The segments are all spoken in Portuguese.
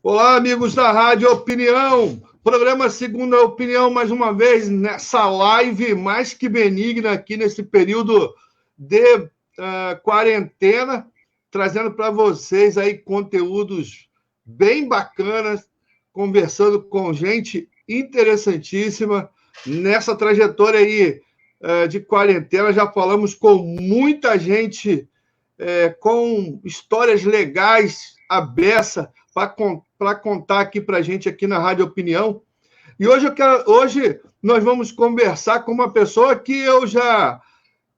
Olá, amigos da Rádio Opinião. Programa Segunda Opinião, mais uma vez, nessa live mais que benigna aqui nesse período de quarentena, trazendo para vocês aí conteúdos bem bacanas, conversando com gente interessantíssima. Nessa trajetória aí de quarentena, já falamos com muita gente com histórias legais, à beça, para contar aqui para a gente aqui na Rádio Opinião. E hoje nós vamos conversar com uma pessoa que eu já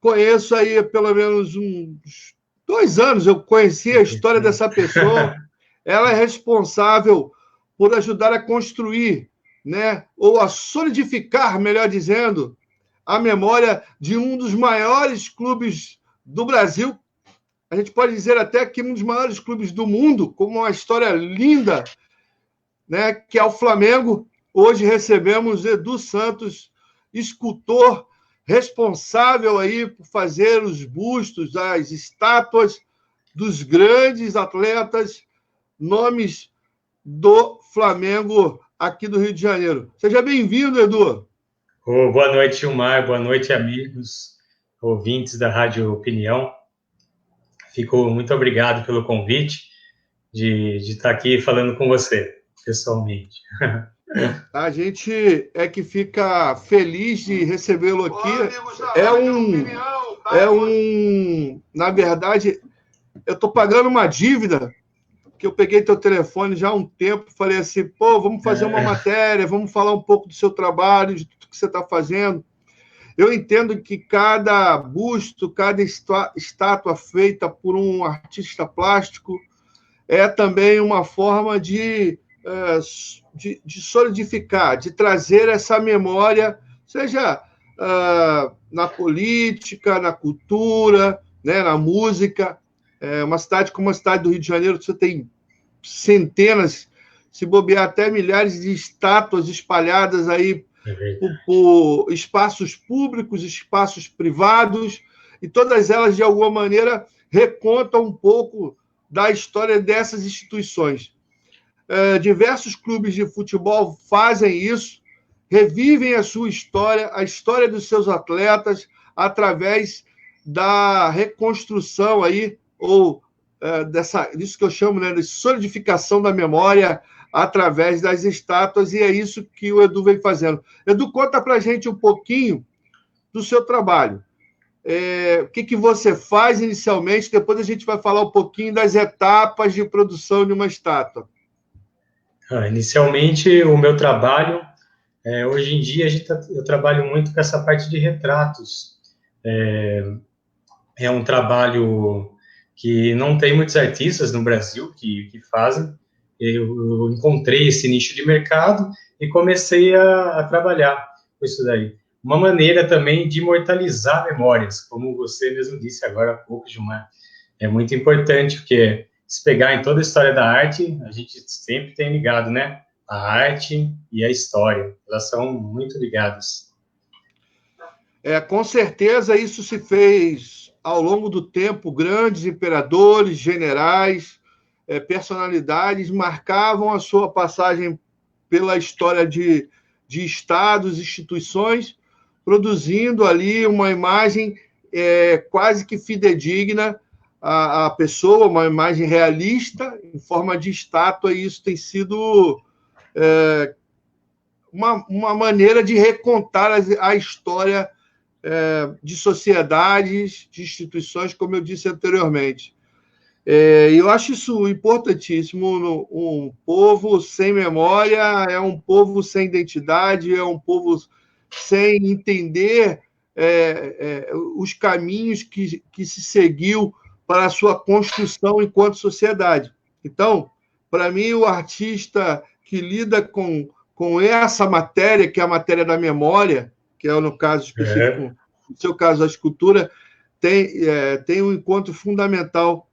conheço aí há pelo menos uns 2 anos. Eu conheci a história dessa pessoa. Ela é responsável por ajudar a construir, né, ou a solidificar, melhor dizendo, a memória de um dos maiores clubes do Brasil. A gente pode dizer até que um dos maiores clubes do mundo, com uma história linda, né, que é o Flamengo. Hoje recebemos Edu Santos, escultor, responsável aí por fazer os bustos, as estátuas dos grandes atletas, nomes do Flamengo aqui do Rio de Janeiro. Seja bem-vindo, Edu. Boa noite, Gilmar. Boa noite, amigos, ouvintes da Rádio Opinião. Fico muito obrigado pelo convite de estar aqui falando com você, pessoalmente. A gente é que fica feliz de recebê-lo aqui. Na verdade, eu estou pagando uma dívida, que eu peguei teu telefone já há um tempo, falei assim, vamos fazer uma matéria, vamos falar um pouco do seu trabalho, de tudo que você está fazendo. Eu entendo que cada busto, cada estátua feita por um artista plástico é também uma forma de solidificar, de trazer essa memória, seja na política, na cultura, né, na música. Uma cidade como a cidade do Rio de Janeiro, você tem centenas, se bobear até milhares de estátuas espalhadas aí por espaços públicos, espaços privados, e todas elas, de alguma maneira, recontam um pouco da história dessas instituições. Diversos clubes de futebol fazem isso, revivem a sua história, a história dos seus atletas, através da reconstrução aí, ou disso que eu chamo, né, de solidificação da memória através das estátuas, e é isso que o Edu vem fazendo. Edu, conta para a gente um pouquinho do seu trabalho. O que você faz inicialmente, depois a gente vai falar um pouquinho das etapas de produção de uma estátua. Inicialmente, o meu trabalho, hoje em dia, eu trabalho muito com essa parte de retratos. É um trabalho que não tem muitos artistas no Brasil que fazem. Eu encontrei esse nicho de mercado e comecei a trabalhar com isso daí. Uma maneira também de imortalizar memórias, como você mesmo disse agora há pouco, Gilmar. É muito importante, porque se pegar em toda a história da arte, a gente sempre tem ligado, né? A arte e a história, elas são muito ligadas. Com certeza isso se fez ao longo do tempo. Grandes imperadores, generais, personalidades marcavam a sua passagem pela história de estados, instituições, produzindo ali uma imagem quase que fidedigna à pessoa, uma imagem realista, em forma de estátua, e isso tem sido uma maneira de recontar a história de sociedades, de instituições, como eu disse anteriormente. Eu acho isso importantíssimo. Um povo sem memória é um povo sem identidade, é um povo sem entender os caminhos que se seguiu para a sua construção enquanto sociedade. Então, para mim, o artista que lida com essa matéria, que é a matéria da memória, que é, no caso específico, no seu caso, a escultura, tem um encontro fundamental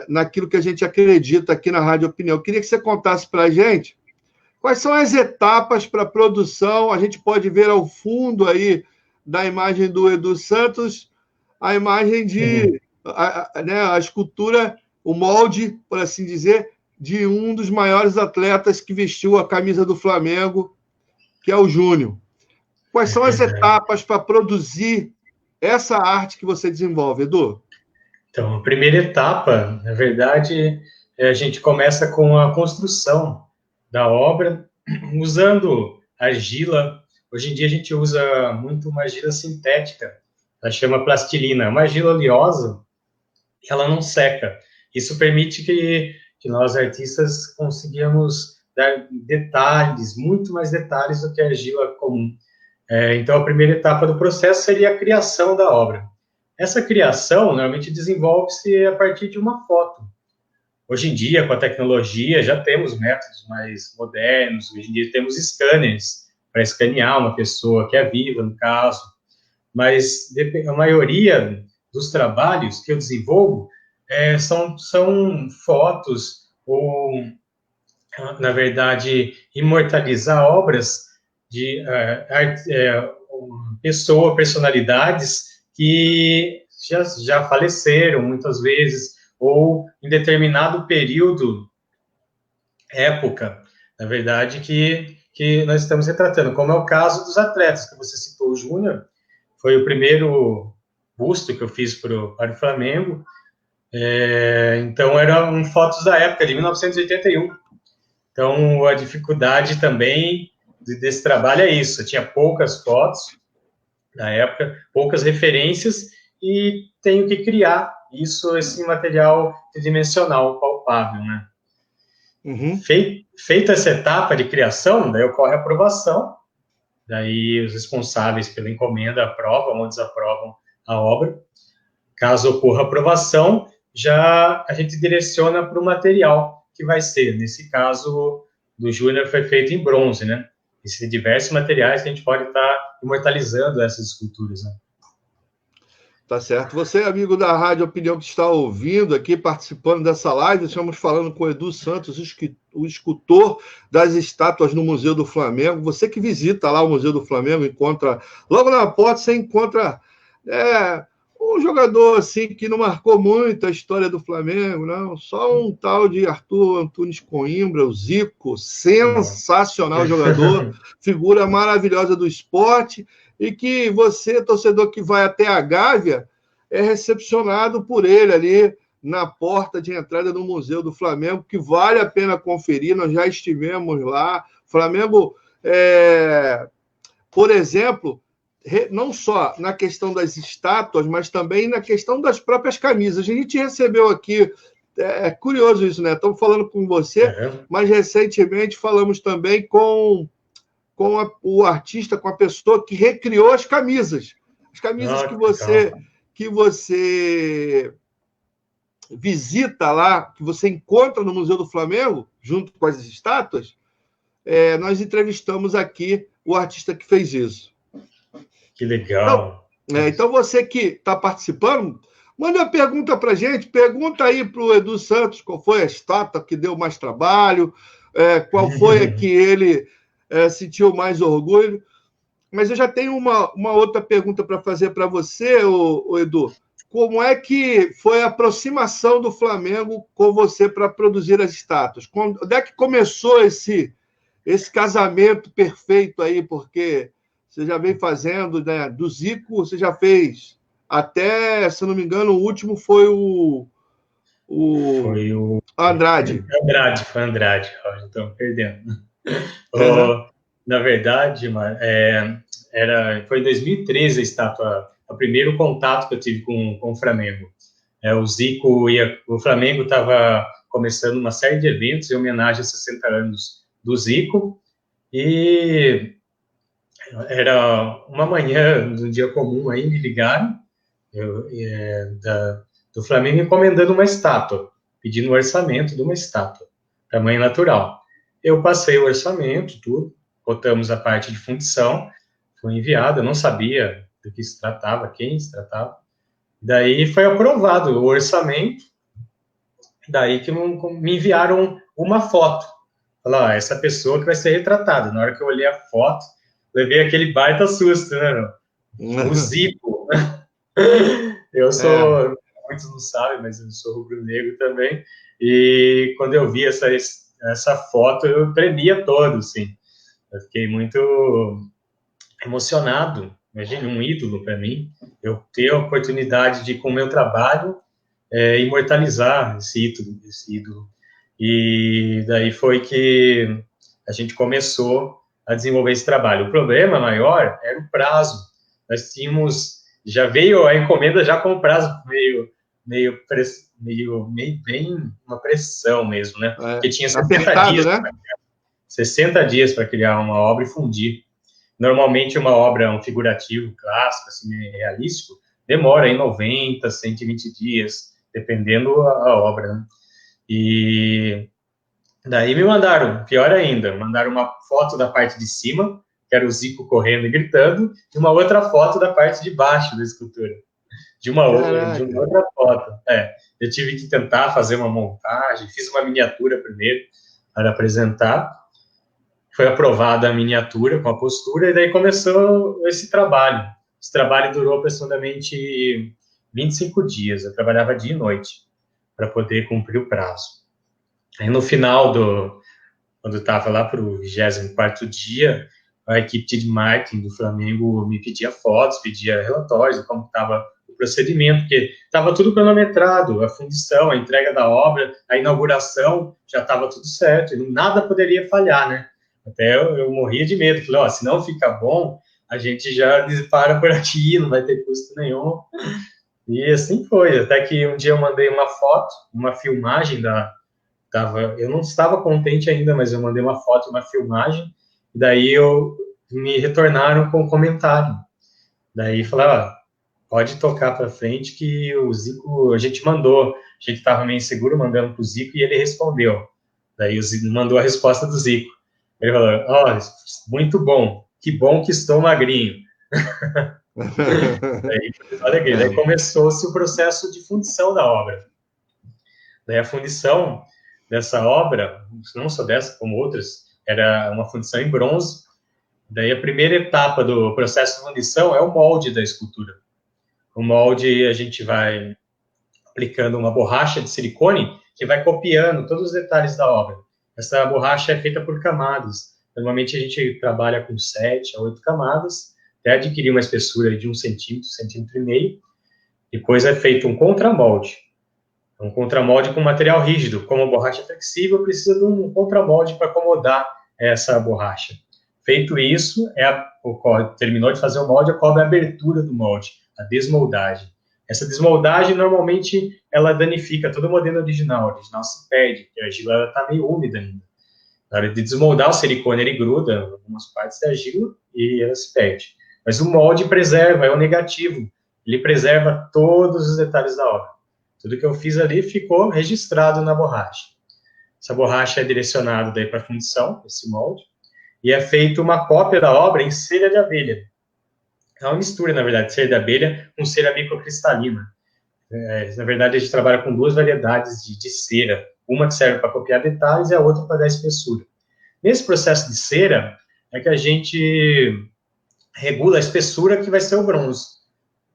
naquilo que a gente acredita aqui na Rádio Opinião. Eu queria que você contasse para a gente quais são as etapas para a produção. A gente pode ver ao fundo aí da imagem do Edu Santos a imagem de a escultura, o molde, por assim dizer, de um dos maiores atletas que vestiu a camisa do Flamengo, que é o Júnior. Quais são as etapas para produzir essa arte que você desenvolve, Edu? Então, a primeira etapa, na verdade, a gente começa com a construção da obra, usando argila. Hoje em dia a gente usa muito uma argila sintética, ela chama plastilina. Uma argila oleosa, ela não seca. Isso permite que nós, artistas, conseguimos dar detalhes, muito mais detalhes do que a argila comum. Então, a primeira etapa do processo seria a criação da obra. Essa criação, normalmente, desenvolve-se a partir de uma foto. Hoje em dia, com a tecnologia, já temos métodos mais modernos. Hoje em dia, temos scanners para escanear uma pessoa que é viva, no caso. Mas a maioria dos trabalhos que eu desenvolvo são fotos ou, na verdade, imortalizar obras de personalidades que já faleceram muitas vezes, ou em determinado período, época, na verdade, que nós estamos retratando, como é o caso dos atletas que você citou. O Júnior foi o primeiro busto que eu fiz para o Flamengo. Então, eram fotos da época, de 1981. Então, a dificuldade também desse trabalho é isso. Eu tinha poucas fotos da época, poucas referências, e tenho que criar esse material tridimensional, palpável, né? Uhum. Feita essa etapa de criação, daí ocorre a aprovação, daí os responsáveis pela encomenda aprovam ou desaprovam a obra. Caso ocorra aprovação, já a gente direciona para o material que vai ser. Nesse caso, do Júnior foi feito em bronze, né? Existem diversos materiais que a gente pode estar imortalizando essas esculturas, né? Tá certo. Você, amigo da Rádio Opinião, que está ouvindo aqui, participando dessa live, estamos falando com o Edu Santos, o escultor das estátuas no Museu do Flamengo. Você que visita lá o Museu do Flamengo, encontra, logo na porta, você encontra um jogador assim que não marcou muito a história do Flamengo, não. Só um tal de Arthur Antunes Coimbra, o Zico, sensacional jogador, figura maravilhosa do esporte, e que você, torcedor que vai até a Gávea, é recepcionado por ele ali na porta de entrada do Museu do Flamengo, que vale a pena conferir. Nós já estivemos lá. Flamengo, por exemplo, não só na questão das estátuas, mas também na questão das próprias camisas. A gente recebeu aqui, é curioso isso, né? Estamos falando com você, mas recentemente falamos também com o artista, com a pessoa que recriou as camisas. As camisas que você visita lá, que você encontra no Museu do Flamengo, junto com as estátuas, nós entrevistamos aqui o artista que fez isso. Que legal. Então você que está participando, manda uma pergunta para a gente, pergunta aí para o Edu Santos qual foi a estátua que deu mais trabalho, qual foi a que ele sentiu mais orgulho. Mas eu já tenho uma outra pergunta para fazer para você, Edu. Como é que foi a aproximação do Flamengo com você para produzir as estátuas? Onde é que começou esse casamento perfeito aí? Porque você já vem fazendo, né? Do Zico, você já fez até, se não me engano, o último foi o Andrade. Foi Andrade, estamos perdendo. Na verdade, foi em 2013 a estátua, o primeiro contato que eu tive com o Flamengo. O Flamengo estava começando uma série de eventos em homenagem aos 60 anos do Zico, e era uma manhã de um dia comum, aí me ligaram do Flamengo encomendando uma estátua, pedindo o orçamento de uma estátua, tamanho natural. Eu passei o orçamento, tudo, botamos a parte de fundição, foi enviado, eu não sabia do que se tratava, quem se tratava. Daí foi aprovado o orçamento, daí que me enviaram uma foto. Falaram, essa pessoa que vai ser retratada. Na hora que eu olhei a foto, levei aquele baita susto, né? O Zico. Eu sou muitos não sabem, mas eu sou rubro-negro também. E quando eu vi essa foto, eu tremia todo, assim. Eu fiquei muito emocionado. Imagina, um ídolo para mim. Eu ter a oportunidade de, com o meu trabalho, imortalizar esse ídolo. E daí foi que a gente começou a desenvolver esse trabalho. O problema maior era o prazo. Nós tínhamos, já veio a encomenda já com o prazo meio bem uma pressão mesmo, né? Porque tinha 60 dias para criar uma obra e fundir. Normalmente uma obra, um figurativo clássico, assim, realístico, demora aí 90, 120 dias, dependendo a obra, né? E daí me mandaram, pior ainda, mandaram uma foto da parte de cima, que era o Zico correndo e gritando, e uma outra foto da parte de baixo da escultura. De uma outra foto. Eu tive que tentar fazer uma montagem, fiz uma miniatura primeiro para apresentar. Foi aprovada a miniatura com a postura, e daí começou esse trabalho. Esse trabalho durou aproximadamente 25 dias. Eu trabalhava dia e noite para poder cumprir o prazo. Aí no final quando eu estava lá para o 24º dia, a equipe de marketing do Flamengo me pedia fotos, pedia relatórios de como estava o procedimento, porque estava tudo cronometrado, a fundição, a entrega da obra, a inauguração, já estava tudo certo, e nada poderia falhar, né? Até eu morria de medo, falei, se não fica bom, a gente já para por aqui, não vai ter custo nenhum. E assim foi, até que um dia eu mandei uma foto, uma filmagem eu não estava contente ainda, mas eu mandei uma foto, uma filmagem, e daí me retornaram com um comentário. Daí falaram, pode tocar para frente que o Zico, a gente estava meio inseguro mandando para o Zico e ele respondeu. Daí o Zico mandou a resposta do Zico. Ele falou, muito bom que estou magrinho. Daí começou-se o processo de fundição da obra. Daí a fundição dessa obra, não só dessa, como outras, era uma fundição em bronze. Daí a primeira etapa do processo de fundição é o molde da escultura. O molde, a gente vai aplicando uma borracha de silicone que vai copiando todos os detalhes da obra. Essa borracha é feita por camadas. Normalmente a gente trabalha com 7 a 8 camadas, até adquirir uma espessura de 1 centímetro, 1,5 centímetros. Depois é feito um contramolde. Um contramolde com material rígido. Como a borracha é flexível, precisa de um contramolde para acomodar essa borracha. Feito isso, terminou de fazer o molde, ocorre a abertura do molde, a desmoldagem. Essa desmoldagem, normalmente, ela danifica todo o modelo original. O original se perde, porque a argila está meio úmida ainda. Na hora de desmoldar o silicone, ele gruda em algumas partes da argila e ela se perde. Mas o molde preserva, é o negativo. Ele preserva todos os detalhes da obra. Tudo que eu fiz ali ficou registrado na borracha. Essa borracha é direcionada daí para a fundição, esse molde, e é feita uma cópia da obra em cera de abelha. É uma mistura, na verdade, de cera de abelha com cera microcristalina. Na verdade, a gente trabalha com 2 variedades de cera. Uma que serve para copiar detalhes e a outra para dar espessura. Nesse processo de cera, é que a gente regula a espessura que vai ser o bronze.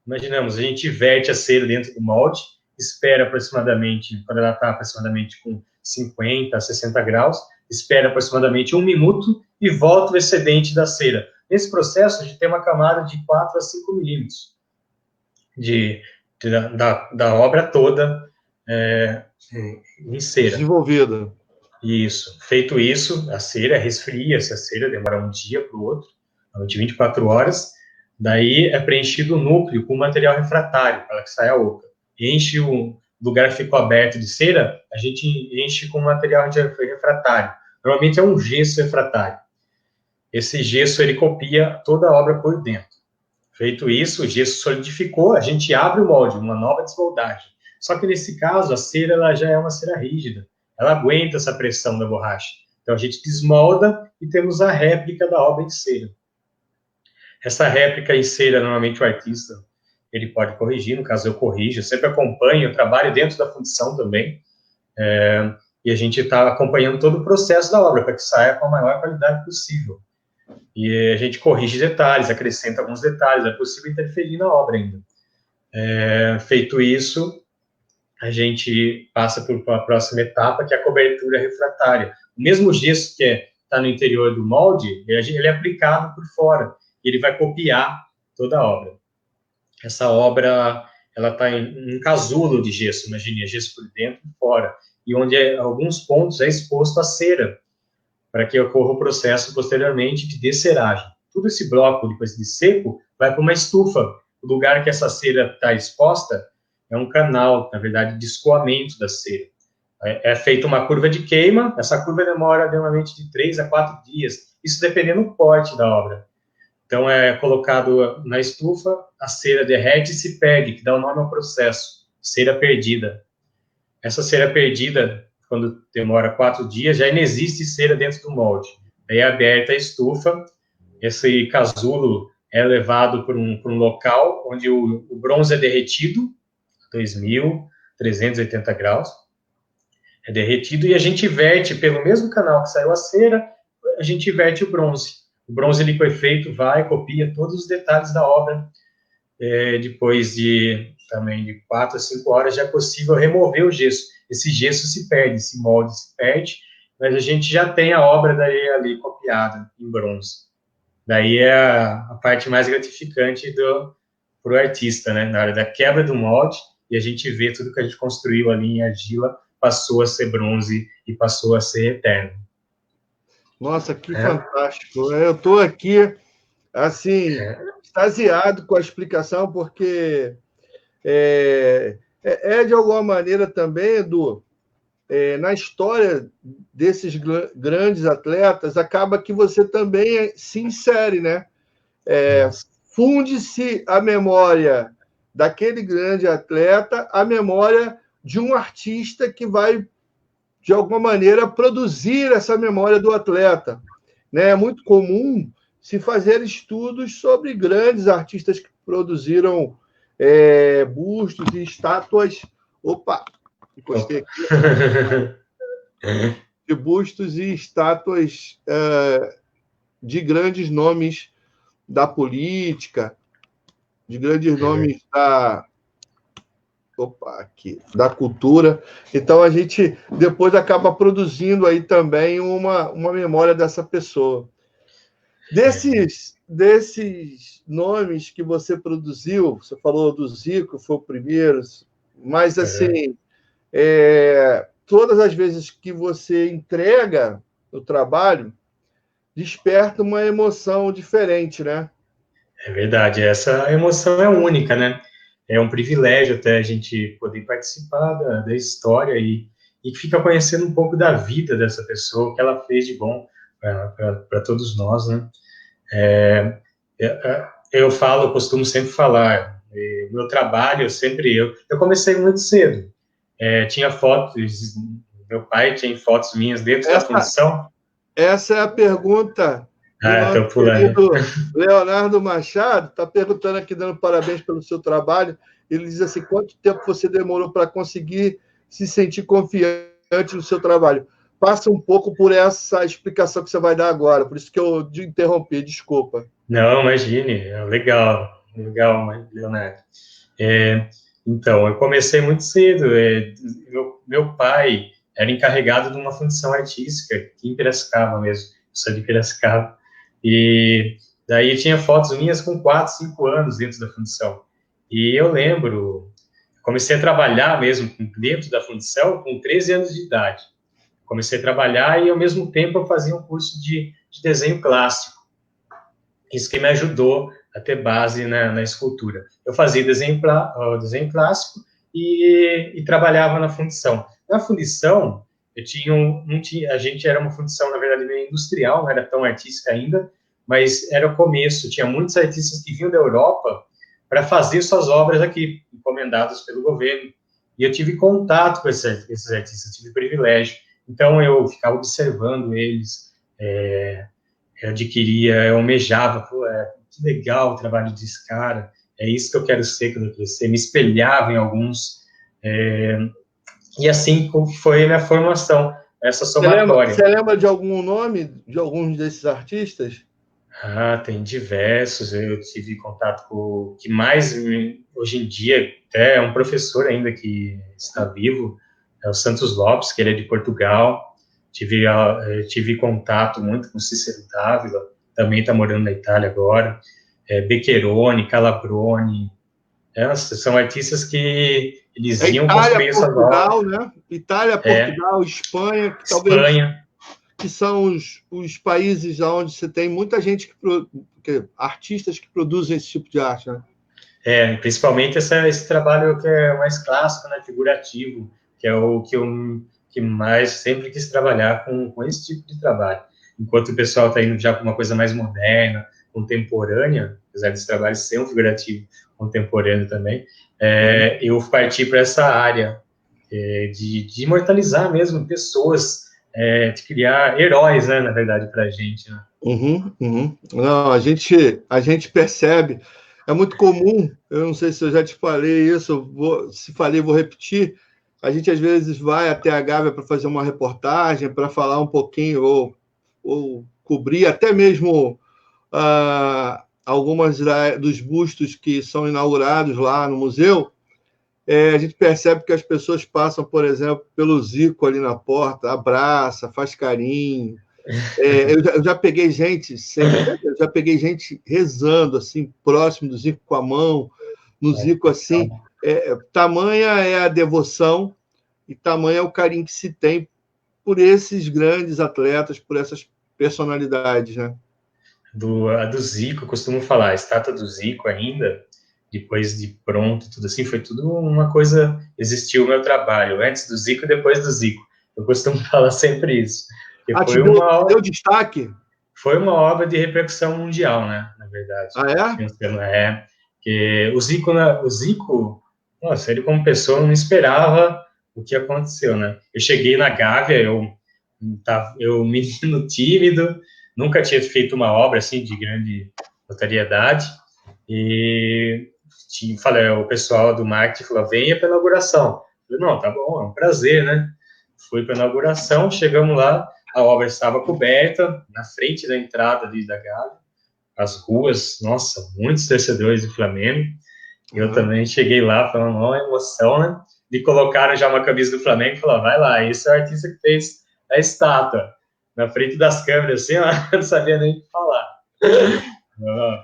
Imaginamos, a gente verte a cera dentro do molde, espera aproximadamente, quando ela está aproximadamente com 50 a 60 graus, espera aproximadamente 1 minuto e volta o excedente da cera. Nesse processo, a gente tem uma camada de 4 a 5 milímetros da obra toda em cera. Desenvolvida. Isso. Feito isso, a cera resfria-se, a cera demora um dia para o outro, de 24 horas. Daí é preenchido o núcleo com material refratário, para que saia a oca. Enche o lugar que ficou aberto de cera, a gente enche com material refratário. Normalmente é um gesso refratário. Esse gesso, ele copia toda a obra por dentro. Feito isso, o gesso solidificou, a gente abre o molde, uma nova desmoldagem. Só que nesse caso, a cera ela já é uma cera rígida. Ela aguenta essa pressão da borracha. Então a gente desmolda e temos a réplica da obra em cera. Essa réplica em cera, normalmente o artista ele pode corrigir, no caso eu corrijo, eu sempre acompanho, eu trabalho dentro da fundição também, e a gente está acompanhando todo o processo da obra para que saia com a maior qualidade possível. E a gente corrige detalhes, acrescenta alguns detalhes, é possível interferir na obra ainda. Feito isso, a gente passa por a próxima etapa, que é a cobertura refratária. O mesmo gesso que está no interior do molde, ele é aplicado por fora, e ele vai copiar toda a obra. Essa obra, ela está em um casulo de gesso, imagine, gesso por dentro e fora, e onde alguns pontos é exposto a cera, para que ocorra o processo posteriormente de desceragem. Todo esse bloco, depois de seco, vai para uma estufa. O lugar que essa cera está exposta é um canal, na verdade, de escoamento da cera. É feita uma curva de queima, essa curva demora normalmente de 3 a 4 dias, isso dependendo do porte da obra. Então, é colocado na estufa, a cera derrete e se perde, que dá o nome ao processo, cera perdida. Essa cera perdida, quando demora 4 dias, já não existe cera dentro do molde. Aí é aberta a estufa, esse casulo é levado para um local onde o bronze é derretido, 2.380 graus, é derretido, e a gente verte pelo mesmo canal que saiu a cera, a gente verte o bronze. O bronze liquefeito vai, copia todos os detalhes da obra. Depois também de 4 a 5 horas já é possível remover o gesso. Esse gesso se perde, esse molde se perde, mas a gente já tem a obra daí ali copiada em bronze. Daí é a parte mais gratificante para o artista, né? Na hora da quebra do molde, e a gente vê tudo que a gente construiu ali em argila passou a ser bronze e passou a ser eterno. Nossa, que fantástico. Eu estou aqui, assim, extasiado com a explicação, porque de alguma maneira também, Edu, na história desses grandes atletas, acaba que você também se insere, né? Funde-se a memória daquele grande atleta, a memória de um artista que vai, de alguma maneira, produzir essa memória do atleta. Né? É muito comum se fazer estudos sobre grandes artistas que produziram bustos e estátuas. Opa! Encostei aqui. De bustos e estátuas de grandes nomes da política, de grandes nomes da cultura. Então, a gente depois acaba produzindo aí também uma memória dessa pessoa. Desses nomes que você produziu, você falou do Zico, foi o primeiro, mas, assim, todas as vezes que você entrega o trabalho, desperta uma emoção diferente, né? É verdade, essa emoção é única, né? É um privilégio até a gente poder participar da história e ficar conhecendo um pouco da vida dessa pessoa, o que ela fez de bom para todos nós, né? Eu costumo sempre falar, meu trabalho, eu comecei muito cedo, tinha fotos, meu pai tinha fotos minhas dentro da função. Essa é a pergunta do nosso querido Leonardo Machado, está perguntando aqui, dando parabéns pelo seu trabalho. Ele diz assim: quanto tempo você demorou para conseguir se sentir confiante no seu trabalho? Passa um pouco por essa explicação que você vai dar agora, por isso que eu te interrompi, desculpa. Não, imagine, legal, Leonardo. Então, eu comecei muito cedo. Meu pai era encarregado de uma fundição artística aqui em Piracicaba mesmo, eu sou de Piracicaba. E daí tinha fotos minhas com 4, 5 anos dentro da fundição. E eu lembro, comecei a trabalhar mesmo dentro da fundição com 13 anos de idade. Comecei a trabalhar e, ao mesmo tempo, eu fazia um curso de desenho clássico. Isso que me ajudou a ter base na escultura. Eu fazia desenho clássico e trabalhava na fundição. Na fundição, a gente era uma fundição, na verdade, meio industrial, não era tão artística ainda, mas era o começo. Tinha muitos artistas que vinham da Europa para fazer suas obras aqui, encomendadas pelo governo. E eu tive contato com esses artistas, tive privilégio. Então, eu ficava observando eles, eu almejava, que legal o trabalho desse cara, é isso que eu quero ser quando eu crescer, me espelhava em alguns, e assim foi a minha formação, essa somatória. Você lembra de algum nome de alguns desses artistas? Ah, tem diversos. Eu tive contato com o que mais, hoje em dia, até é um professor ainda que está vivo, é o Santos Lopes, que ele é de Portugal. Tive contato muito com Cícero Dávila, também está morando na Itália agora. Beccheroni, Calabroni. São artistas que eles É iam Itália, construir essa nova. Portugal, né? Itália, É, Portugal, Espanha, que talvez Espanha. que são os países onde você tem muita gente artistas que produzem esse tipo de arte, né? Principalmente esse trabalho que é mais clássico, né, figurativo, que é o que mais sempre quis trabalhar com esse tipo de trabalho. Enquanto o pessoal está indo já para uma coisa mais moderna, contemporânea, apesar desse trabalho ser um figurativo contemporâneo também, eu parti para essa área de imortalizar mesmo pessoas, de criar heróis, né, na verdade, para a gente, né? Não, a gente percebe. É muito comum, eu não sei se eu já te falei isso, se falei, vou repetir. A gente às vezes vai até a Gávea para fazer uma reportagem, para falar um pouquinho, ou cobrir até mesmo algumas dos bustos que são inaugurados lá no museu. A gente percebe que as pessoas passam, por exemplo, pelo Zico ali na porta, abraça, faz carinho. Eu já peguei gente, sem brincadeira, já peguei gente rezando, assim, próximo do Zico com a mão, no Zico, assim. Tamanha é a devoção e tamanho é o carinho que se tem por esses grandes atletas, por essas personalidades, né? A do Zico, eu costumo falar, a estátua do Zico ainda, depois de pronto, tudo assim, foi tudo uma coisa, existiu o meu trabalho, antes do Zico e depois do Zico. Eu costumo falar sempre isso. Te deu destaque? Foi uma obra de repercussão mundial, né, na verdade. Ah, é? Que o Zico, nossa, ele como pessoa não esperava o que aconteceu, né? Eu cheguei na Gávea, eu menino tímido, nunca tinha feito uma obra assim de grande notoriedade e falei, o pessoal do marketing falou, venha para a inauguração. Eu falei, não, tá bom, é um prazer, né? Fui para a inauguração, chegamos lá, a obra estava coberta, na frente da entrada ali da Gávea, as ruas, nossa, muitos torcedores do Flamengo. Eu também cheguei lá falando, uma emoção, né? Me colocaram já uma camisa do Flamengo e falaram, vai lá, esse é o artista que fez a estátua. Na frente das câmeras, assim, ó, eu não sabia nem o que falar.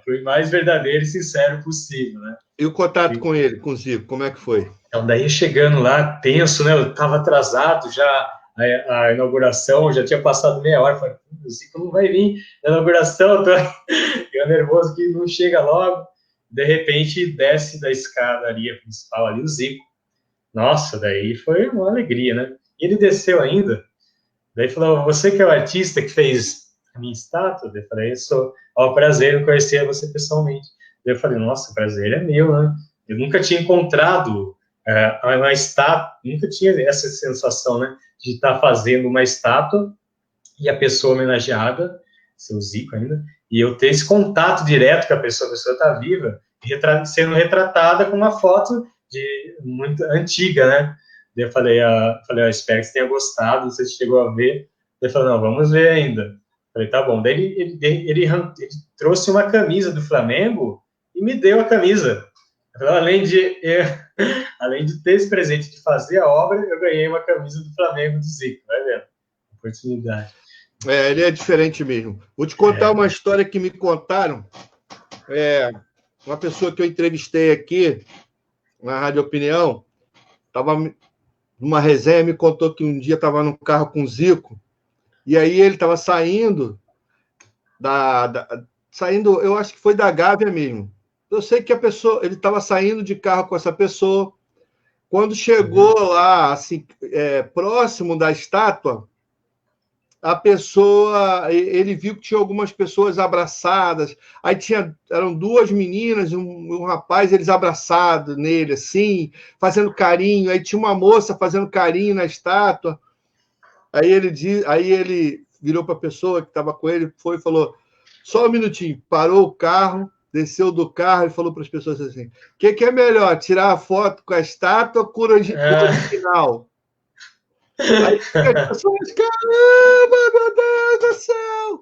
Foi o mais verdadeiro e sincero possível, né? E o contato com ele, com o Zico, como é que foi? Então, daí chegando lá, tenso, né? Eu estava atrasado já, a inauguração, já tinha passado meia hora. Falei, o Zico não vai vir na inauguração, tô nervoso que não chega logo. De repente, desce da escada ali, a principal ali, o Zico. Nossa, daí foi uma alegria, né? E ele desceu ainda, daí falou, você que é o artista que fez a minha estátua? Eu falei, eu sou, prazer em conhecer você pessoalmente. Daí eu falei, nossa, o prazer é meu, né? Eu nunca tinha encontrado uma estátua, nunca tinha essa sensação, né? De estar fazendo uma estátua e a pessoa homenageada, seu Zico ainda, e eu ter esse contato direto com a pessoa está viva, sendo retratada com uma foto muito antiga, né? Daí eu falei, espero que você tenha gostado, você chegou a ver. Ele falou, não, vamos ver ainda. Eu falei, tá bom. Daí ele trouxe uma camisa do Flamengo e me deu a camisa. Falei, além de ter esse presente de fazer a obra, eu ganhei uma camisa do Flamengo do Zico, vai vendo? Oportunidade. Ele é diferente mesmo. Vou te contar uma história que me contaram. Uma pessoa que eu entrevistei aqui na Rádio Opinião, estava numa resenha, me contou que um dia estava no carro com o Zico, e aí ele estava saindo saindo, eu acho que foi da Gávea mesmo. Eu sei que ele estava saindo de carro com essa pessoa. Quando chegou lá, assim, próximo da estátua, a pessoa, ele viu que tinha algumas pessoas abraçadas, aí eram duas meninas e um rapaz, eles abraçados nele, assim, fazendo carinho, aí tinha uma moça fazendo carinho na estátua, aí ele virou para a pessoa que estava com ele, foi e falou, só um minutinho, parou o carro, desceu do carro e falou para as pessoas assim, o que é melhor, tirar a foto com a estátua ou com o original? Aí as pessoas, caramba, meu Deus do céu!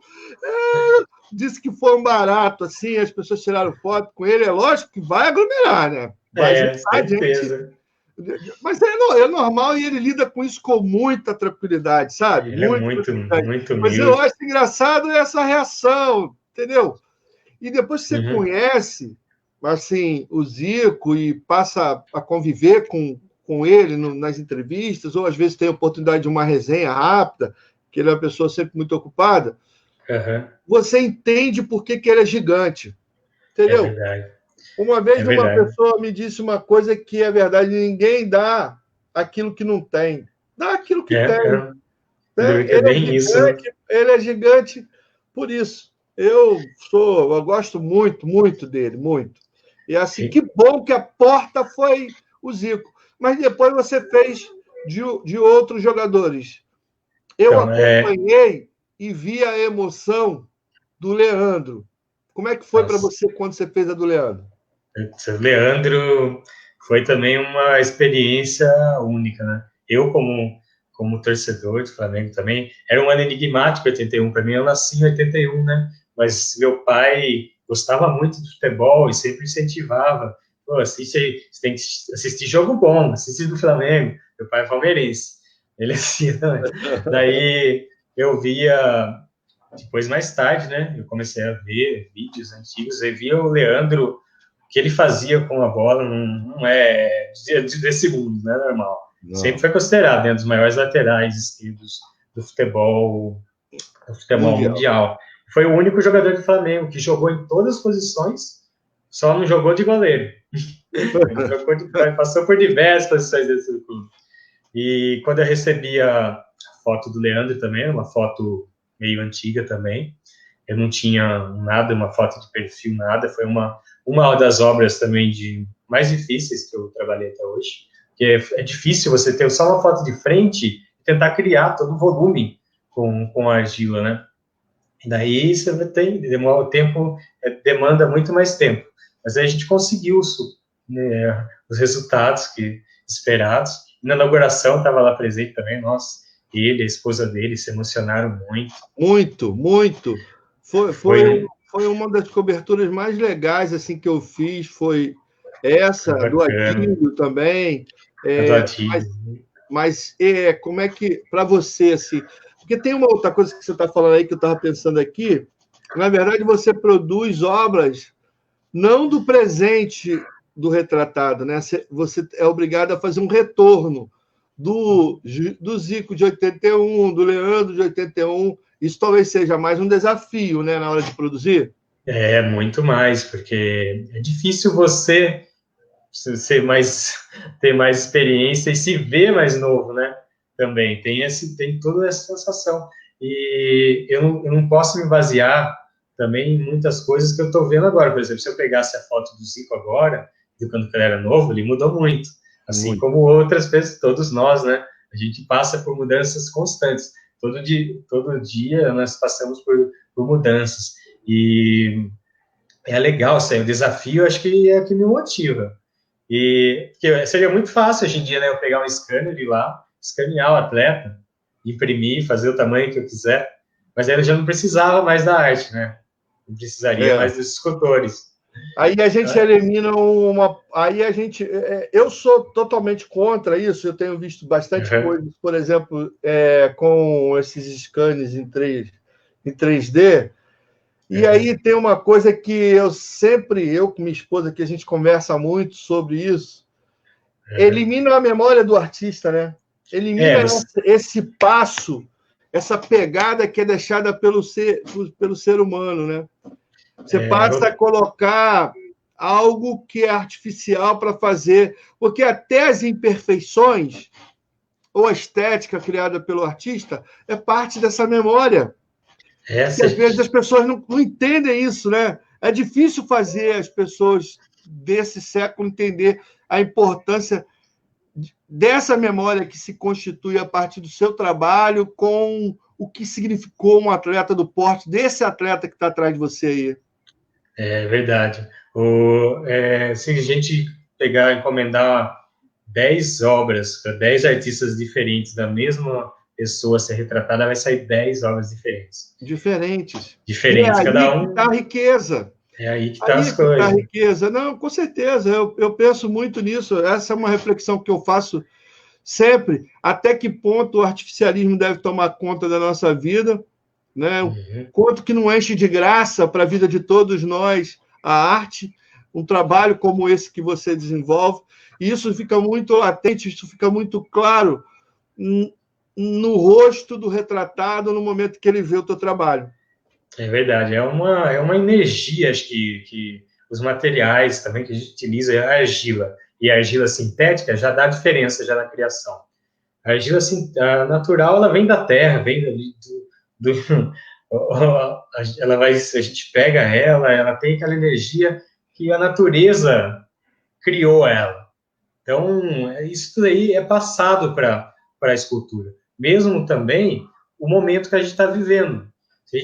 disse que foi um barato, assim, as pessoas tiraram foto com ele, é lógico que vai aglomerar, né? Vai juntar certeza. gente. Mas é normal e ele lida com isso com muita tranquilidade, sabe? Ele é muito Mas eu humilde. acho engraçado essa reação, entendeu? E depois que você conhece, assim, o Zico e passa a conviver com ele nas entrevistas, ou às vezes tem a oportunidade de uma resenha rápida, que ele é uma pessoa sempre muito ocupada, você entende por que ele é gigante, entendeu? É verdade. Uma vez uma pessoa me disse uma coisa que é verdade, ninguém dá aquilo que não tem. Dá aquilo que tem. Né? Ele é gigante por isso. Eu gosto muito, muito dele, muito. E assim, que bom que a porta foi o Zico. Mas depois você fez de outros jogadores. Eu acompanhei e vi a emoção do Leandro. Como é que foi para você quando você fez a do Leandro? O Leandro foi também uma experiência única, né? Eu, como torcedor do Flamengo também, era um ano enigmático, 81, para mim, eu nasci em 81, né? Mas meu pai gostava muito de futebol e sempre incentivava. Pô, você tem que assistir jogo bom, assistir do Flamengo. Meu pai é palmeirense. Ele assim, né? Daí eu via, depois mais tarde, né? Eu comecei a ver vídeos antigos e via o Leandro, o que ele fazia com a bola não é desse mundo, não é normal. Não. Sempre foi considerado, né, um dos maiores laterais esquerdos do futebol mundial. Foi o único jogador do Flamengo que jogou em todas as posições, só não jogou de goleiro. Ele passou por diversas posições desse clube. E quando eu recebi a foto do Leandro também, uma foto meio antiga também, eu não tinha nada, uma foto de perfil, nada, foi uma das obras também mais difíceis que eu trabalhei até hoje, que é difícil você ter só uma foto de frente e tentar criar todo o volume com a argila, né? E daí você o tempo demanda muito mais tempo. Mas aí a gente conseguiu né, os resultados esperados. Na inauguração estava lá presente também, nossa, ele, a esposa dele se emocionaram muito. Muito, muito. Foi uma das coberturas mais legais assim que eu fiz, foi essa, do Adílio também. Mas como é que, para você, assim, porque tem uma outra coisa que você está falando aí que eu estava pensando aqui, na verdade você produz obras não do presente do retratado, né? Você é obrigado a fazer um retorno do Zico de 81, do Leandro de 81. Isso talvez seja mais um desafio, né, na hora de produzir? É, muito mais, porque é difícil você ter mais experiência e se ver mais novo, né? Também tem toda essa sensação. E eu não posso me basear também em muitas coisas que eu estou vendo agora. Por exemplo, se eu pegasse a foto do Zico agora, de quando ele era novo, ele mudou muito. Assim como outras pessoas, todos nós, né? A gente passa por mudanças constantes. Todo dia nós passamos por mudanças. E é legal, assim, o desafio acho que é o que me motiva. E que seria muito fácil hoje em dia, né? Eu pegar um scanner e ir lá, escanear o atleta, imprimir, fazer o tamanho que eu quiser. Mas aí eu já não precisava mais da arte, né? Não precisaria mais dos escultores. Aí a gente elimina Aí a gente. Eu sou totalmente contra isso. Eu tenho visto bastante coisas, por exemplo, com esses scanners em 3D. E aí tem uma coisa que eu com minha esposa, que a gente conversa muito sobre isso. Elimina a memória do artista, né? Elimina esse passo, essa pegada que é deixada pelo ser humano, né? Você passa a colocar algo que é artificial para fazer, porque até as imperfeições ou a estética criada pelo artista é parte dessa memória. E às vezes as pessoas não entendem isso, né? É difícil fazer as pessoas desse século entender a importância dessa memória que se constitui a partir do seu trabalho com o que significou um atleta do porte, desse atleta que está atrás de você aí. É verdade. Se a gente encomendar 10 obras para 10 artistas diferentes da mesma pessoa ser retratada, vai sair 10 obras diferentes. Diferentes, cada um. Que está a riqueza. É aí que está as coisas. Aí que está a riqueza. Não, com certeza, eu penso muito nisso. Essa é uma reflexão que eu faço sempre. Até que ponto o artificialismo deve tomar conta da nossa vida, né? Quanto que não enche de graça para a vida de todos nós a arte, um trabalho como esse que você desenvolve. E isso fica muito latente, isso fica muito claro no rosto do retratado no momento que ele vê o teu trabalho. É verdade, é uma energia, acho que os materiais também que a gente utiliza, é a argila, e a argila sintética já dá diferença já na criação. A argila a natural, ela vem da terra, vem a gente pega ela tem aquela energia que a natureza criou ela. Então, isso tudo aí é passado para a escultura. Mesmo também o momento que a gente está vivendo. Se a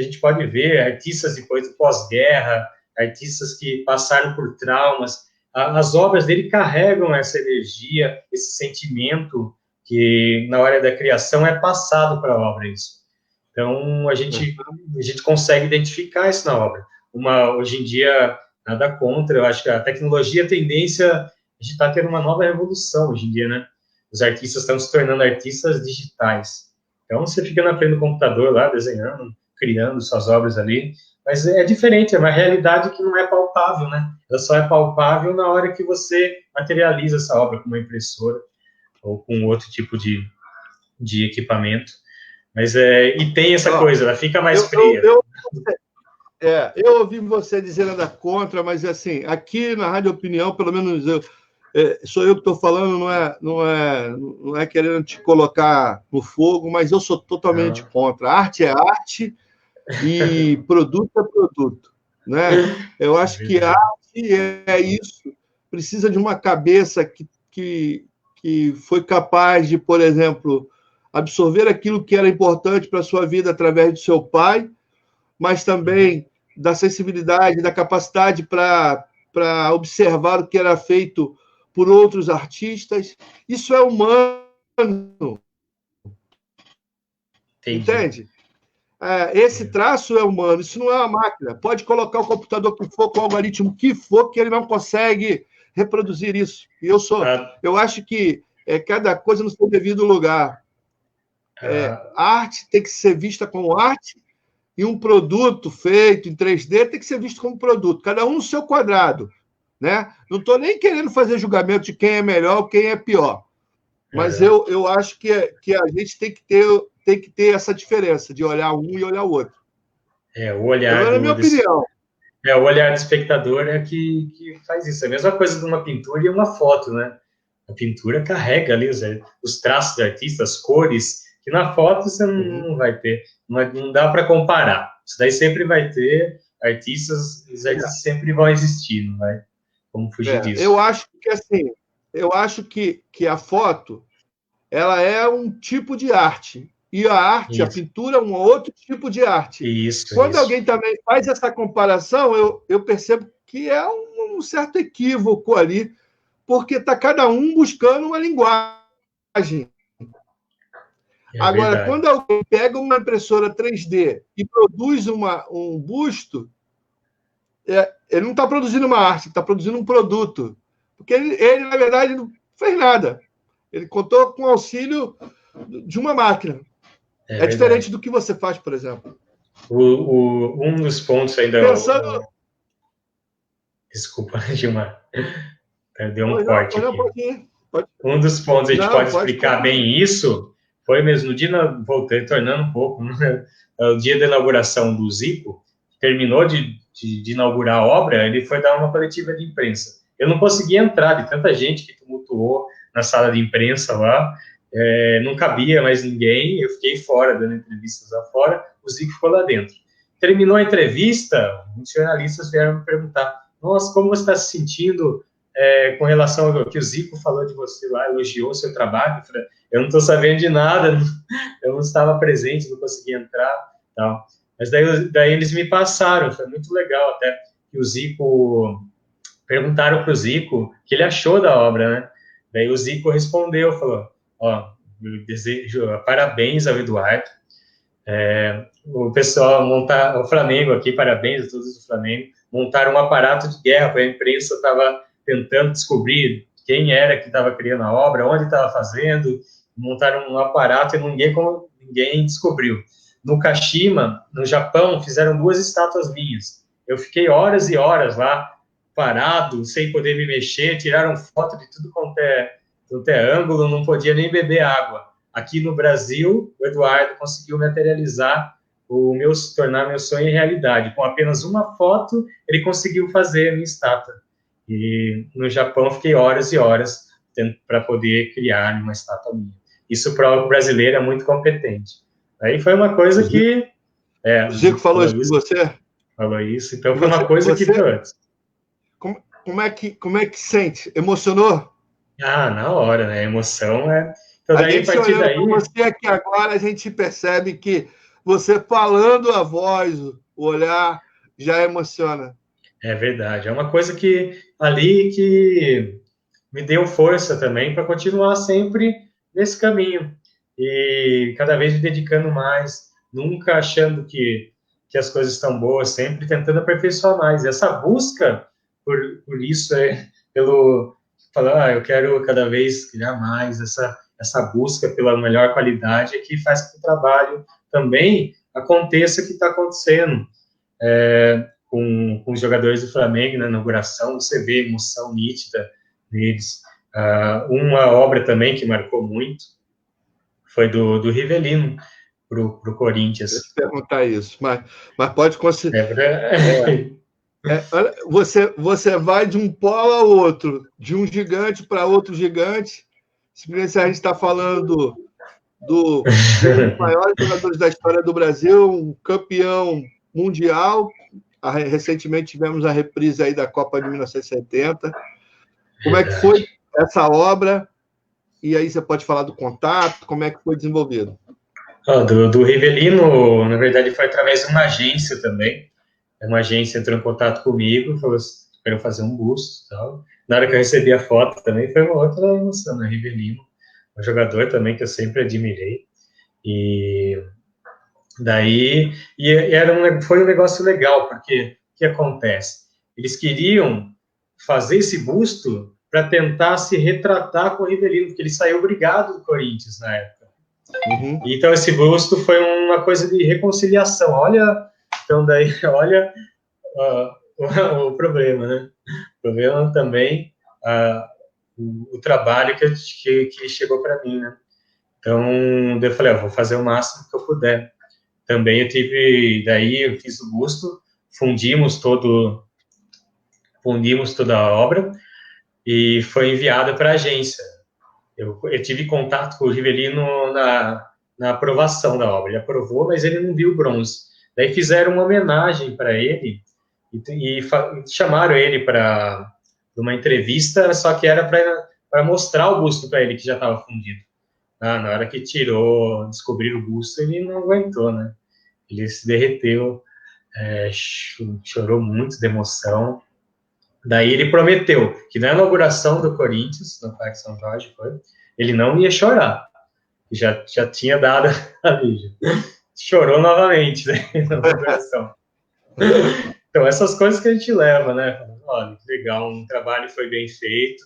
gente pode ver artistas depois do pós-guerra, artistas que passaram por traumas, as obras dele carregam essa energia, esse sentimento que na hora da criação é passado para a obra isso. Então a gente consegue identificar isso na obra. Hoje em dia nada contra, eu acho que a tecnologia, a tendência, a gente está tendo uma nova revolução hoje em dia, né? Os artistas estão se tornando artistas digitais. Então, você fica na frente do computador lá, desenhando, criando suas obras ali, mas é diferente, é uma realidade que não é palpável, né? Ela só é palpável na hora que você materializa essa obra com uma impressora ou com outro tipo de equipamento. Mas e tem essa coisa, ela fica mais fria. Eu ouvi você dizer nada contra, mas assim, aqui na Rádio Opinião, pelo menos sou eu que estou falando, não é querendo te colocar no fogo, mas eu sou totalmente contra. Arte é arte e produto é produto, né? Eu acho que arte é isso. Precisa de uma cabeça que foi capaz de, por exemplo, absorver aquilo que era importante para a sua vida através do seu pai, mas também da sensibilidade, da capacidade para observar o que era feito por outros artistas. Isso é humano. Entendi. Entende? Esse traço é humano, isso não é uma máquina. Pode colocar o computador que for, com o algoritmo que for, que ele não consegue reproduzir isso. E eu acho que cada coisa no seu devido lugar. A arte tem que ser vista como arte, e um produto feito em 3D tem que ser visto como produto, cada um no seu quadrado, né? Não estou nem querendo fazer julgamento de quem é melhor ou quem é pior, mas eu acho que a gente tem que ter essa diferença de olhar um e olhar o outro. O olhar na minha opinião. O olhar do espectador é que faz isso. É a mesma coisa de uma pintura e uma foto, né? A pintura carrega ali os traços do artista, as cores, que na foto você não vai ter. Não dá para comparar. Isso daí sempre vai ter artistas, os artistas sempre vão existir, não vai como fugir disso. Eu acho que assim, que a foto ela é um tipo de arte. E a arte, a pintura, é um outro tipo de arte. Quando alguém também faz essa comparação, eu percebo que é um certo equívoco ali, porque está cada um buscando uma linguagem. Agora, verdade. Quando alguém pega uma impressora 3D e produz um busto, ele não está produzindo uma arte, está produzindo um produto. Porque ele, na verdade, não fez nada. Ele contou com o auxílio de uma máquina. É diferente do que você faz, por exemplo. Um dos pontos ainda... Desculpa, Gilmar. Deu um corte aqui. Um dos pontos a gente pode explicar bem isso foi mesmo no dia, retornando um pouco, né? O dia da inauguração do Zico, terminou de inaugurar a obra, ele foi dar uma coletiva de imprensa. Eu não consegui entrar, de tanta gente que tumultuou na sala de imprensa lá, não cabia mais ninguém, eu fiquei fora, dando entrevistas lá fora, o Zico ficou lá dentro. Terminou a entrevista, os jornalistas vieram me perguntar, nossa, como você está se sentindo com relação ao que o Zico falou de você lá, elogiou o seu trabalho? Eu não estou sabendo de nada, eu não estava presente, não consegui entrar, tal. Mas daí eles me passaram, foi muito legal até, que o Zico, perguntaram para o Zico o que ele achou da obra, né? Daí o Zico respondeu, falou, eu desejo parabéns ao Eduardo. O pessoal montar o Flamengo aqui, parabéns a todos do Flamengo, montaram um aparato de guerra, a imprensa estava tentando descobrir quem era que estava criando a obra, onde estava fazendo, montaram um aparato e ninguém descobriu. No Kashima, no Japão, fizeram 2 estátuas minhas. Eu fiquei horas e horas lá, parado, sem poder me mexer, tiraram foto de tudo quanto é ângulo, não podia nem beber água. Aqui no Brasil, o Eduardo conseguiu materializar tornar meu sonho em realidade. Com apenas uma foto, ele conseguiu fazer a minha estátua. E no Japão, fiquei horas e horas para poder criar uma estátua minha. Isso para o brasileiro é muito competente. Aí foi uma coisa que... o Zico falou isso com você? Falou isso, então foi uma coisa que... Como é que sente? Emocionou? Na hora, né? A emoção é... Então, daí, a partir daí... Você aqui agora, a gente percebe que você falando a voz, o olhar, já emociona. É verdade. É uma coisa que me deu força também para continuar sempre nesse caminho. E cada vez me dedicando mais, nunca achando que as coisas estão boas, sempre tentando aperfeiçoar mais. E essa busca por isso pelo falar, eu quero cada vez criar mais, essa busca pela melhor qualidade é que faz com que o trabalho também aconteça o que está acontecendo. Com os jogadores do Flamengo na inauguração, você vê emoção nítida neles. Uma obra também que marcou muito foi do Rivellino para o Corinthians. Deixa eu perguntar isso, mas pode considerar. Você vai de um polo ao outro, de um gigante para outro gigante. Se a gente está falando dos maiores jogadores da história do Brasil, um campeão mundial. Recentemente tivemos a reprise aí da Copa de 1970. Como é que foi essa obra? E aí você pode falar do contato, como é que foi desenvolvido? Do Rivellino, na verdade, foi através de uma agência também. Uma agência entrou em contato comigo, falou assim, quero fazer um busto e tal. Na hora que eu recebi a foto também, foi uma outra emoção, né? Rivellino, um jogador também que eu sempre admirei. E daí, foi um negócio legal, porque o que acontece? Eles queriam fazer esse busto para tentar se retratar com o Rivellino, porque ele saiu brigado do Corinthians na época. Uhum. Então, esse busto foi uma coisa de reconciliação. Olha o problema, né? O problema também, o trabalho que chegou para mim, né? Então, eu falei, vou fazer o máximo que eu puder. Também eu fiz o busto, fundimos toda a obra e foi enviada para a agência. Eu tive contato com o Rivellino na aprovação da obra. Ele aprovou, mas ele não viu o bronze. Daí fizeram uma homenagem para ele e chamaram ele para uma entrevista, só que era para mostrar o busto para ele, que já estava fundido. Na hora que descobriram o busto, ele não aguentou, né? Ele se derreteu, chorou muito de emoção. Daí ele prometeu que na inauguração do Corinthians, no Parque São Jorge, ele não ia chorar. Já tinha dado ali. Chorou novamente, né? Na inauguração. Então, essas coisas que a gente leva, né? Olha, que legal, um trabalho foi bem feito.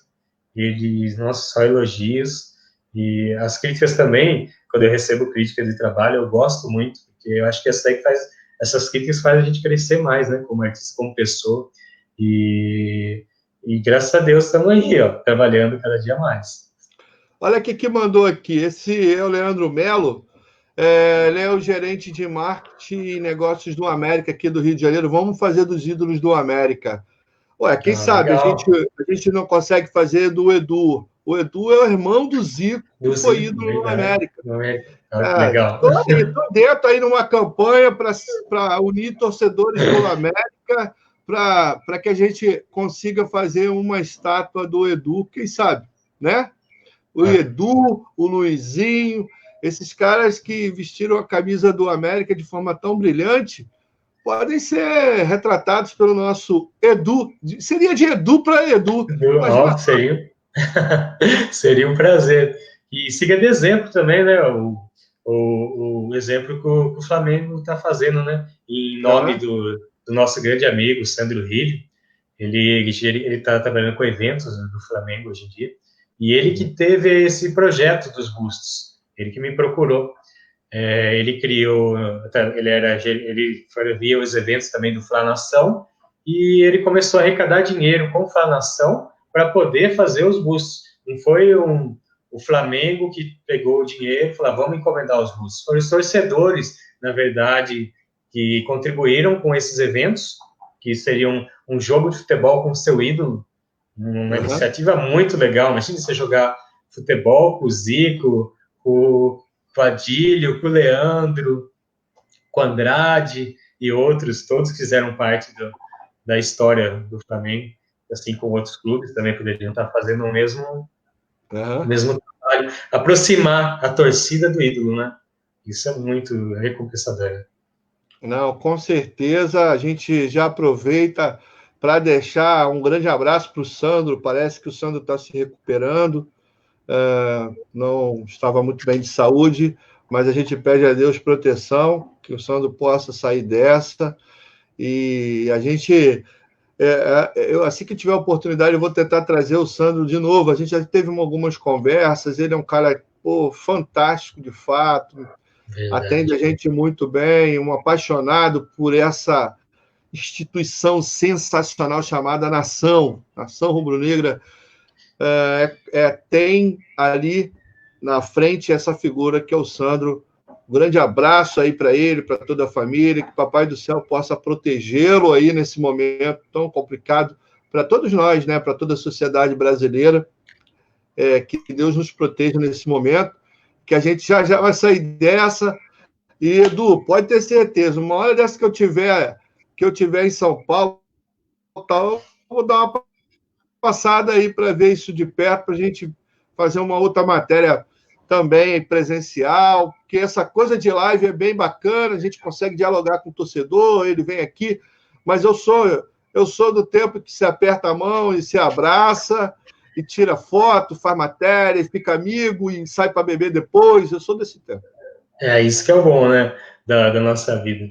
Só elogios. E as críticas também, quando eu recebo críticas de trabalho, eu gosto muito, porque eu acho que essas críticas fazem a gente crescer mais, né? Como artista, como pessoa. E graças a Deus estamos aí, trabalhando cada dia mais. Olha que mandou aqui. Esse é o Leandro Melo. Ele é o gerente de marketing e negócios do América aqui do Rio de Janeiro. Vamos fazer dos ídolos do América. Quem sabe a gente não consegue fazer do Edu. O Edu é o irmão do Zico, que foi ídolo do América. Legal. Estou dentro aí numa campanha para unir torcedores do América, para que a gente consiga fazer uma estátua do Edu, quem sabe, né? O Edu, o Luizinho, esses caras que vestiram a camisa do América de forma tão brilhante, podem ser retratados pelo nosso Edu. Seria de Edu para Edu. Seria um prazer. E siga de exemplo também, né? O exemplo que o Flamengo está fazendo, né? Em nome do nosso grande amigo, Sandro Rilli. Ele está trabalhando com eventos do Flamengo hoje em dia. E ele que teve esse projeto dos bustos. Ele que me procurou. Ele criou, ele via os eventos também do Fla Nação, e ele começou a arrecadar dinheiro com o Fla Nação para poder fazer os bustos. Não foi o Flamengo que pegou o dinheiro e falou, vamos encomendar os bustos. Foram os torcedores, na verdade, que contribuíram com esses eventos, que seriam um jogo de futebol com o seu ídolo, uma iniciativa muito legal. Imagina você jogar futebol com o Zico, com o Adílio, com o Leandro, com o Andrade e outros, todos fizeram parte da história do Flamengo, assim como outros clubes também poderiam estar fazendo o mesmo trabalho, aproximar a torcida do ídolo, né? Isso é muito recompensador. Não, com certeza, a gente já aproveita para deixar um grande abraço para o Sandro. Parece que o Sandro está se recuperando, não estava muito bem de saúde, mas a gente pede a Deus proteção, que o Sandro possa sair dessa. E a gente, eu, assim que tiver oportunidade, eu vou tentar trazer o Sandro de novo. A gente já teve algumas conversas, ele é um cara fantástico, de fato. Verdade. Atende a gente muito bem, um apaixonado por essa instituição sensacional chamada Nação Rubro-Negra. Tem ali na frente essa figura que é o Sandro. Um grande abraço aí para ele, para toda a família, que o Papai do Céu possa protegê-lo aí nesse momento tão complicado para todos nós, né? Para toda a sociedade brasileira. Que Deus nos proteja nesse momento, que a gente já vai sair dessa. E, Edu, pode ter certeza, uma hora dessa que eu tiver em São Paulo, eu vou dar uma passada aí para ver isso de perto, para a gente fazer uma outra matéria também presencial, porque essa coisa de live é bem bacana, a gente consegue dialogar com o torcedor, ele vem aqui, mas eu sou do tempo que se aperta a mão e se abraça, e tira foto, faz matéria, fica amigo e sai para beber depois. Eu sou desse tempo. Isso que é o bom, né, da nossa vida.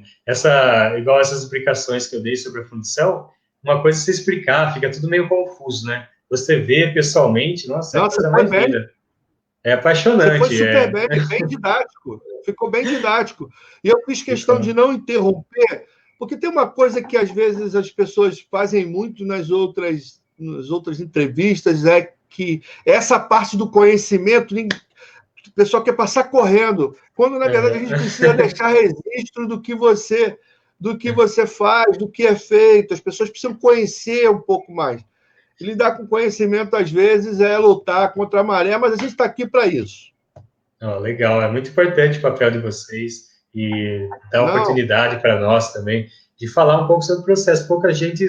Igual essas explicações que eu dei sobre a função, uma coisa é você explicar, fica tudo meio confuso, né? Você vê pessoalmente, nossa, é a coisa mais linda. É apaixonante. Você foi super bem didático. Ficou bem didático. E eu fiz questão de não interromper, porque tem uma coisa que às vezes as pessoas fazem muito nas outras entrevistas, é que essa parte do conhecimento o pessoal quer passar correndo, quando na verdade a gente precisa deixar registro do que você faz, do que é feito. As pessoas precisam conhecer um pouco mais. E lidar com conhecimento, às vezes, é lutar contra a maré, mas a gente está aqui para isso. Legal, é muito importante o papel de vocês e dar oportunidade para nós também de falar um pouco sobre o processo. Pouca gente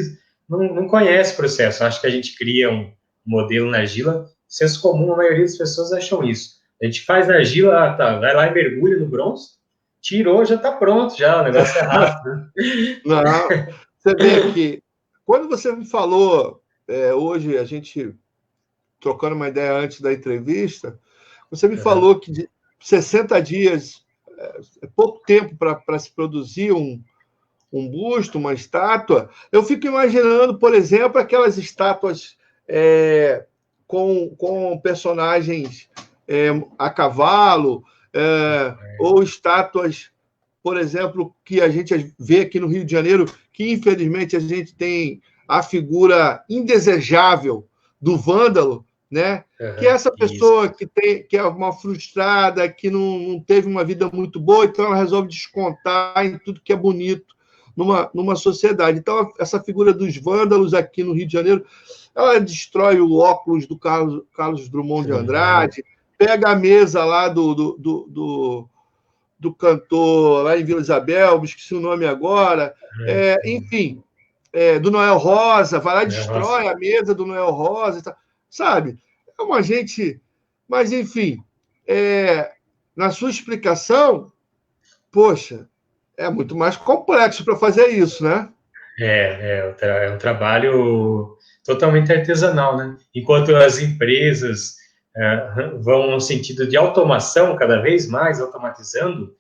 não conhece o processo. Acho que a gente cria um modelo na argila. Senso comum, a maioria das pessoas acham isso. A gente faz na argila, vai lá e mergulha no bronze, tirou, já está pronto, já, o negócio é rápido. Não, você vê que, quando você me falou, hoje, a gente trocando uma ideia antes da entrevista, você me falou que de 60 dias é pouco tempo para se produzir um busto, uma estátua. Eu fico imaginando, por exemplo, aquelas estátuas com personagens a cavalo, ou estátuas, por exemplo, que a gente vê aqui no Rio de Janeiro, que infelizmente a gente tem a figura indesejável do vândalo, né? Que é essa pessoa que é uma frustrada, que não teve uma vida muito boa, então ela resolve descontar em tudo que é bonito numa sociedade. Então, essa figura dos vândalos aqui no Rio de Janeiro, ela destrói o óculos do Carlos Drummond de Andrade, pega a mesa lá do cantor lá em Vila Isabel, me esqueci o nome agora, enfim, do Noel Rosa, vai lá e destrói a mesa do Noel Rosa, sabe? É uma gente... Mas, enfim, na sua explicação, poxa, é muito mais complexo para fazer isso, né? É um trabalho totalmente artesanal, né? Enquanto as empresas vão no sentido de automação, cada vez mais automatizando,